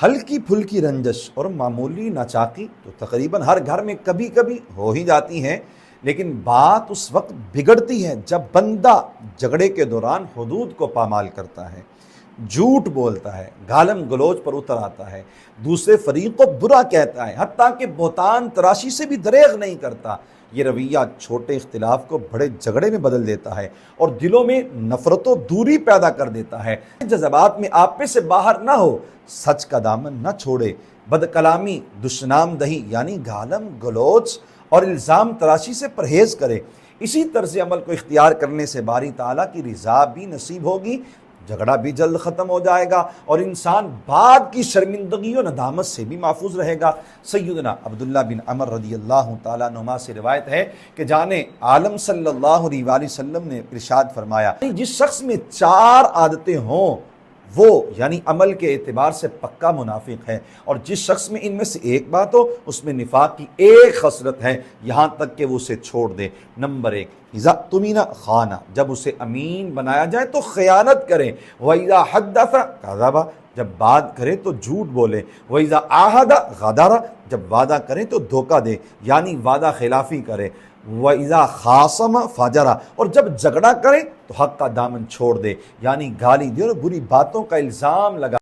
ہلکی پھلکی رنجش اور معمولی ناچاقی تو تقریباً ہر گھر میں کبھی کبھی ہو ہی جاتی ہیں، لیکن بات اس وقت بگڑتی ہے جب بندہ جھگڑے کے دوران حدود کو پامال کرتا ہے، جھوٹ بولتا ہے، گالم گلوچ پر اتر آتا ہے، دوسرے فریق کو برا کہتا ہے، حتیٰ کہ بہتان تراشی سے بھی دریغ نہیں کرتا۔ یہ رویہ چھوٹے اختلاف کو بڑے جھگڑے میں بدل دیتا ہے اور دلوں میں نفرت و دوری پیدا کر دیتا ہے۔ جذبات میں آپے سے باہر نہ ہو، سچ کا دامن نہ چھوڑے، بد کلامی، دشنام دہی یعنی گالم گلوچ اور الزام تراشی سے پرہیز کرے۔ اسی طرز عمل کو اختیار کرنے سے باری تعالیٰ کی رضا بھی نصیب ہوگی، جھگڑا بھی جلد ختم ہو جائے گا اور انسان بعد کی شرمندگی و ندامت سے بھی محفوظ رہے گا۔ سیدنا عبداللہ بن عمر رضی اللہ تعالیٰ عنہما سے روایت ہے کہ جان عالم صلی اللہ علیہ وآلہ وسلم نے ارشاد فرمایا، جس شخص میں 4 عادتیں ہوں وہ یعنی عمل کے اعتبار سے پکا منافق ہے، اور جس شخص میں ان میں سے ایک بات ہو اس میں نفاق کی ایک خصلت ہے، یہاں تک کہ وہ اسے چھوڑ دے۔ نمبر 1، اذا اؤتمن خان، جب اسے امین بنایا جائے تو خیانت کرے، واذا حدث کذب، جب بات کرے تو جھوٹ بولے، واذا عاہد غدر، جب وعدہ کرے تو دھوکہ دے یعنی وعدہ خلافی کرے، وَإِذَا خَاصَمَ فَجَرَ، اور جب جھگڑا کرے تو حق کا دامن چھوڑ دے یعنی گالی دے اور بری باتوں کا الزام لگا